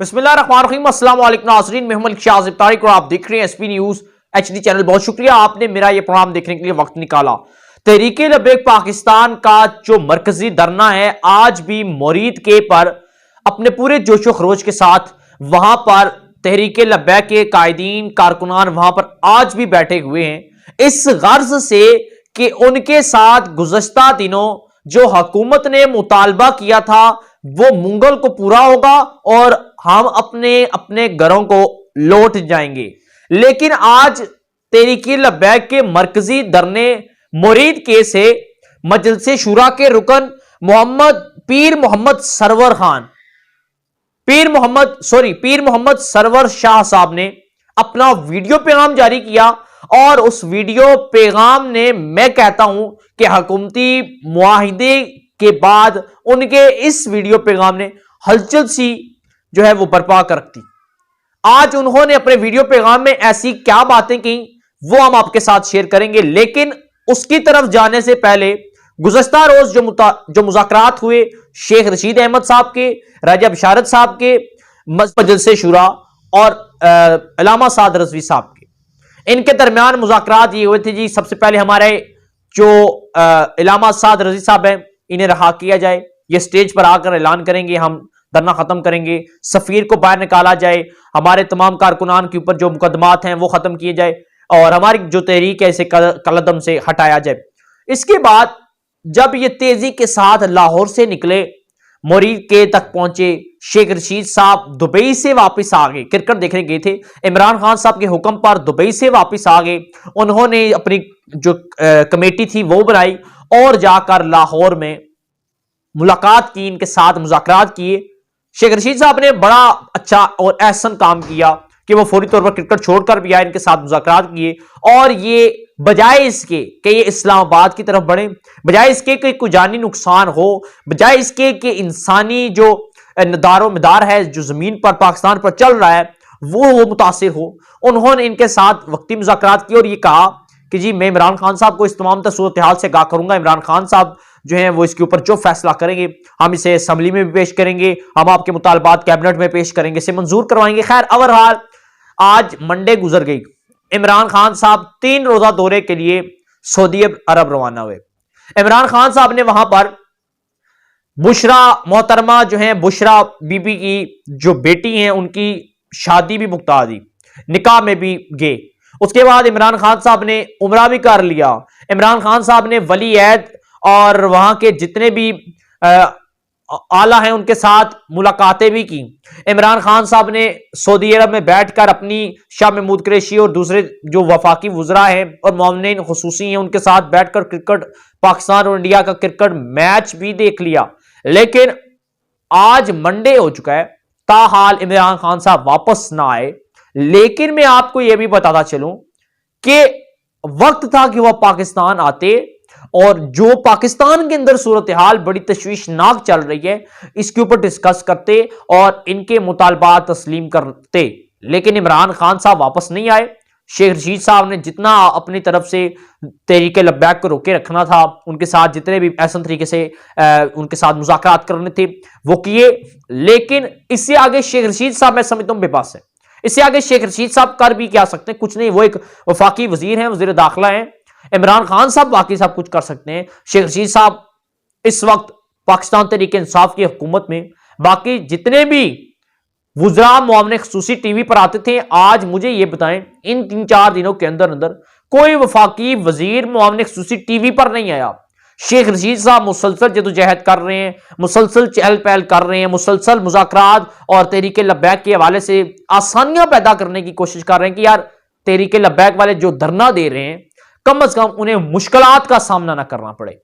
बिस्मिल्लाहिर्रहमानिर्रहीम। अस्सलाम वालेकुम नाज़रीन, मैं मोहम्मद शाजिब तारिक और आप देख रहे हैं एसपी न्यूज एचडी चैनल। बहुत शुक्रिया आपने मेरा ये प्रोग्राम देखने के लिए वक्त निकाला। तहरीके लब्बैक पाकिस्तान का जो मरकजी धरना है, आज भी मुरीद के पर अपने पूरे जोशो खरोश के साथ वहां पर तहरीके लब्बैक के कायदीन कारकुनान वहां पर आज भी बैठे हुए हैं, इस गर्ज से कि उनके साथ गुज़श्ता दिनों जो हुकूमत ने मुतालबा किया था वो मुंगल को पूरा होगा और हम अपने अपने घरों को लौट जाएंगे। लेकिन आज तहरीके लब्बैक के मरकजी धरने मुरीद के से मजलिस शुरा के रुकन पीर मोहम्मद सरवर शाह साहब ने अपना वीडियो पैगाम जारी किया और उस वीडियो पैगाम ने, मैं कहता हूं कि हुकूमती मुआहिदे के बाद उनके इस वीडियो पैगाम ने हलचल सी जो है वो बर्पा कर रखी। आज उन्होंने अपने वीडियो पैगाम में ऐसी क्या बातें की वो हम आपके साथ शेयर करेंगे, लेकिन उसकी तरफ जाने से पहले गुज़श्ता रोज जो मुज़ाकरात हुए शेख रशीद अहमद साहब के, राजा बिशारत साहब के, मजलिस शुरा और अल्लामा साद रज़वी साहब के, इनके दरमियान मुज़ाकरात ये हुए थे जी। सबसे पहले हमारे जो अल्लामा साद रज़वी साहब हैं, इन्हें रहा किया जाए, ये स्टेज पर आकर ऐलान करेंगे हम धरना खत्म करेंगे, सफीर को बाहर निकाला जाए, हमारे तमाम कारकुनान के ऊपर जो मुकदमात हैं वो खत्म किए जाए और हमारी जो तहरीक है इसे कलदम से हटाया जाए। इसके बाद जब ये तेजी के साथ लाहौर से निकले, मुरीद के तक पहुंचे, शेख रशीद साहब दुबई से वापस आ गए, क्रिकेट देखने गए थे, इमरान खान साहब के हुक्म पर दुबई से वापस आ गए। उन्होंने अपनी जो कमेटी थी वो बनाई और जाकर लाहौर में मुलाकात की, इनके साथ मुज़ाकरात किए। शेख रशीद साहब ने बड़ा अच्छा और एहसन काम किया कि वो फौरी तौर पर क्रिकेट छोड़कर भी आए, इनके साथ मुज़ाकरात किए और ये बजाय इसके कि ये इस्लामाबाद की तरफ बढ़े, बजाय इसके कि कोई जानी नुकसान हो, बजाय इसके कि इंसानी जो दारो मदार है जो जमीन पर पाकिस्तान पर चल रहा है वो मुतासिर हो, उन्होंने इनके साथ वक्ती मुज़ाकरात किए और ये कहा कि जी मैं इमरान खान साहब को इस तमाम सूरत हाल से आगाह करूंगा। इमरान खान साहब जो हैं वो इसके ऊपर जो फैसला करेंगे हम इसे असम्बली में भी पेश करेंगे, हम आपके मुतालबात कैबिनेट में पेश करेंगे, इसे मंजूर करवाएंगे। खैर अवरहाल आज मंडे गुजर गई, इमरान खान साहब 3 रोजा दौरे के लिए सऊदी अरब रवाना हुए। इमरान खान साहब ने वहां पर बुशरा मोहतरमा जो है बुशरा बीबी की जो बेटी हैं उनकी शादी भी मुक्ता दी, निकाह में भी गए। उसके बाद इमरान खान साहब ने उमरा भी कर लिया। इमरान खान साहब ने वली अहद और वहां के जितने भी आला हैं उनके साथ मुलाकातें भी की। इमरान खान साहब ने सऊदी अरब में बैठकर अपनी शाह महमूद कुरैशी और दूसरे जो वफाकी वुज़रा हैं और मुअम्मिनीन खुसूसी हैं उनके साथ बैठकर क्रिकेट, पाकिस्तान और इंडिया का क्रिकेट मैच भी देख लिया। लेकिन आज मंडे हो चुका है, ताहाल इमरान खान साहब वापस ना आए। लेकिन मैं आपको यह भी बताता चलूं कि वक्त था कि वह पाकिस्तान आते और जो पाकिस्तान के अंदर सूरत हाल बड़ी तशवीशनाक चल रही है इसके ऊपर डिस्कस करते और इनके मुतालबात तस्लीम करते। लेकिन इमरान खान साहब वापस नहीं आए। शेख रशीद साहब ने जितना अपनी तरफ से तहरीके लब्बैक को रोके रखना था, उनके साथ जितने भी ऐसा तरीके से उनके साथ मुज़ाकरात करने थे वो किए। लेकिन इससे आगे शेख रशीद साहब मैं समझता हूं बेबस है। इससे आगे शेख रशीद साहब कर भी क्या सकते हैं? कुछ नहीं। वो एक वफाकी वजीर हैं, वजीर दाखिला हैं। इमरान खान साहब बाकी सब कुछ कर सकते हैं। शेख रशीद साहब इस वक्त पाकिस्तान तहरीक इंसाफ की हुकूमत में बाकी जितने भी वुज़रा मुआवने खुसूसी टीवी पर आते थे, आज मुझे ये बताएं इन 3-4 दिनों के अंदर अंदर कोई वफाकी वजीर मुआवने खुसूसी टीवी पर नहीं आया। शेख रशीद साहब मुसलसल जदोजहद कर रहे हैं, मुसलसल चहल पहल कर रहे हैं, मुसलसल मुज़ाकरात और तहरीके लब्बैक के हवाले से आसानियां पैदा करने की कोशिश कर रहे हैं कि यार तहरीके लब्बैक वाले जो धरना दे रहे हैं कम अज कम उन्हें मुश्किलात का सामना ना करना पड़े।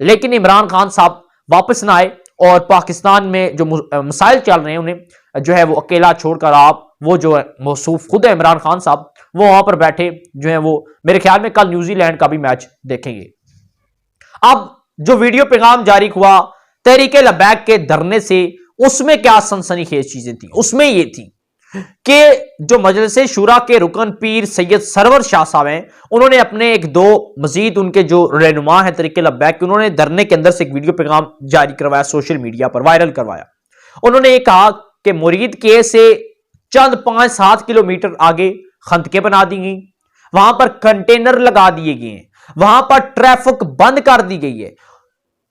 लेकिन इमरान खान साहब वापस ना आए और पाकिस्तान में जो मसाइल चल रहे हैं उन्हें जो है वो अकेला छोड़कर आप वो जो है मौसूफ खुद है इमरान खान साहब, वो वहां पर बैठे जो है वो मेरे ख्याल में कल न्यूजीलैंड का भी मैच देखेंगे। अब जो वीडियो पैगाम जारी हुआ तहरीके लब्बैक के धरने से, उसमें क्या सनसनीखेज चीजें थी? उसमें ये थी कि जो मजलिस शुरा के रुकन पीर सैयद सरवर शाह साहब हैं, उन्होंने अपने एक दो मजीद उनके जो रहनुमा है तहरीके लब्बैक, उन्होंने धरने के अंदर से एक वीडियो पैगाम जारी करवाया, सोशल मीडिया पर वायरल करवाया। उन्होंने ये कहा कि मुरीद के से चंद 5-7 किलोमीटर आगे खंदकें बना दी गई, वहां पर कंटेनर लगा दिए गए हैं, वहां पर ट्रैफिक बंद कर दी गई है।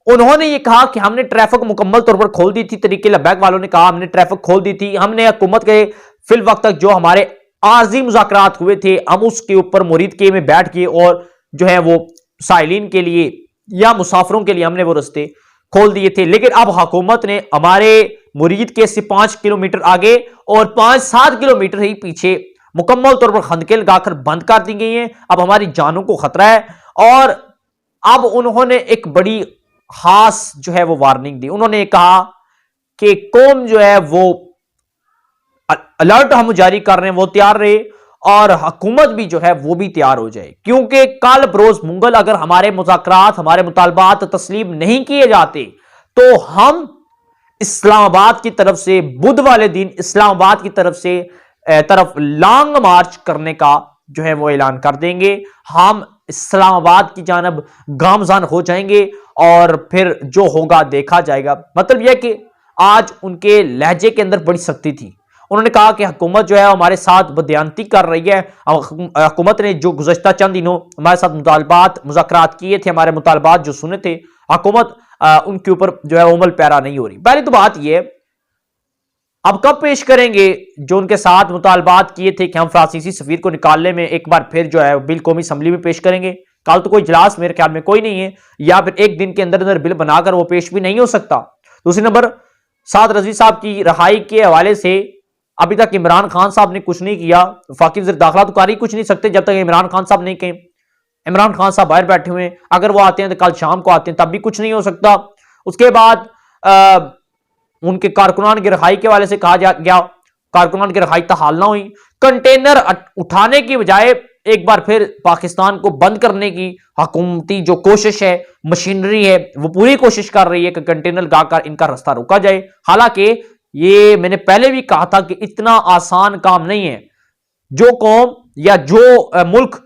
उन्होंने ये कहा कि हमने ट्रैफिक मुकम्मल तौर पर खोल दी थी। तरीके लब्बैक वालों ने कहा हमने ट्रैफिक खोल दी थी, हमने हुकूमत के फिल वक्त तक जो हमारे आर्जी मुज़ाकरात हुए थे हम उसके ऊपर मुरीद के में बैठ के और जो है वो साइलिन के लिए या मुसाफिरों के लिए हमने वो रास्ते खोल दिए थे। लेकिन अब हुकूमत ने हमारे मुरीद के से 5 किलोमीटर आगे और 5-7 किलोमीटर ही पीछे मुकम्मल तौर पर खंदकें लगाकर बंद कर दी गई हैं। अब हमारी जानों को खतरा है। और अब उन्होंने एक बड़ी खास जो है वो वार्निंग दी। उन्होंने कहा कि कौम जो है वो अलर्ट हम जारी कर रहे हैं, वो तैयार रहे और हुकूमत भी जो है वो भी तैयार हो जाए, क्योंकि कल बरोज मुंगल अगर हमारे मुज़ाकरात हमारे मुतालबात तस्लीम नहीं किए जाते तो हम इस्लामाबाद की तरफ से बुध वाले दिन इस्लामाबाद की तरफ लॉन्ग मार्च करने का जो है वो ऐलान कर देंगे। हम इस्लामाबाद की जानब गामजान हो जाएंगे और फिर जो होगा देखा जाएगा। मतलब यह कि आज उनके लहजे के अंदर बड़ी सख्ती थी। उन्होंने कहा कि हुकूमत जो है हमारे साथ बदयांती कर रही है। हुकूमत ने जो गुज़श्ता चंद दिनों हमारे साथ मुतालबात मुज़ाकरात किए थे, हमारे मुतालबात जो सुने थे, हुकूमत उनके ऊपर जो है अमल पैरा नहीं हो रही। पहली तो बात यह, अब कब पेश करेंगे जो उनके साथ मुतालबात किए थे कि हम फ्रांसीसी सफीर को निकालने में एक बार फिर जो है बिल कौमी असम्बली में पेश करेंगे। कल तो कोई इजलास मेरे ख्याल में कोई नहीं है, या फिर एक दिन के अंदर अंदर बिल बनाकर वो पेश भी नहीं हो सकता। दूसरी नंबर, साद रज़वी साहब की रहाई के हवाले से अभी तक इमरान खान साहब ने कुछ नहीं किया। वफाकी वज़ीर दाखिला तो कर ही कुछ नहीं सकते जब तक इमरान खान साहब नहीं कहें। इमरान खान साहब बाहर बैठे हुए हैं, अगर वो आते हैं तो कल शाम को आते हैं, तब भी कुछ नहीं हो सकता। उसके बाद उनके कारकुनान की रिहाई के हवाले से कहा गया, कारकुनान की रिहाई तहाल ना हुई। कंटेनर उठाने की बजाय एक बार फिर पाकिस्तान को बंद करने की हुकूमती जो कोशिश है, मशीनरी है, वो पूरी कोशिश कर रही है कि कंटेनर लगाकर इनका रास्ता रोका जाए। हालांकि ये मैंने पहले भी कहा था कि इतना आसान काम नहीं है। जो कौम या जो मुल्क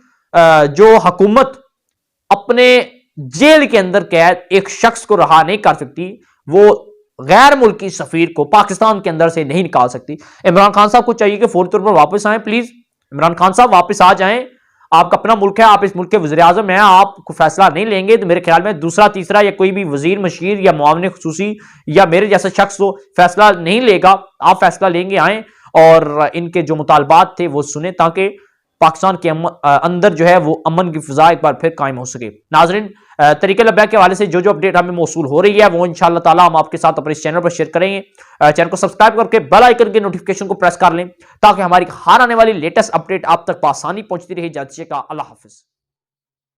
जो हुकूमत अपने जेल के अंदर कैद एक शख्स को रहा नहीं कर सकती, वो गैर मुल्की सफीर को पाकिस्तान के अंदर से नहीं निकाल सकती। इमरान खान साहब को चाहिए कि फौरी तौर पर वापस आए। प्लीज इमरान खान साहब वापस आ जाएं। आपका अपना मुल्क है, आप इस मुल्क के वज़ीर आज़म हैं, आप फैसला नहीं लेंगे तो मेरे ख्याल में दूसरा तीसरा या कोई भी वजीर मशीर या मुआविन खुसूसी या मेरे जैसा शख्स तो फैसला नहीं लेगा। आप फैसला लेंगे, आए और इनके जो मुतालबात थे वो सुने, ताकि पाकिस्तान के अंदर जो है वो अमन की फिजा एक बार फिर कायम हो सके। नाजरीन, तरीके लब्बैक के हवाले से जो अपडेट हमें मौसूल हो रही है वो इंशाअल्लाह ताला हम आपके साथ अपने इस चैनल पर शेयर करेंगे। चैनल को सब्सक्राइब करके बेल आइकन के नोटिफिकेशन को प्रेस कर लें ताकि हमारी हर आने वाली लेटेस्ट अपडेट आप तक आसानी पहुंचती रहे। अल्लाह हाफिज।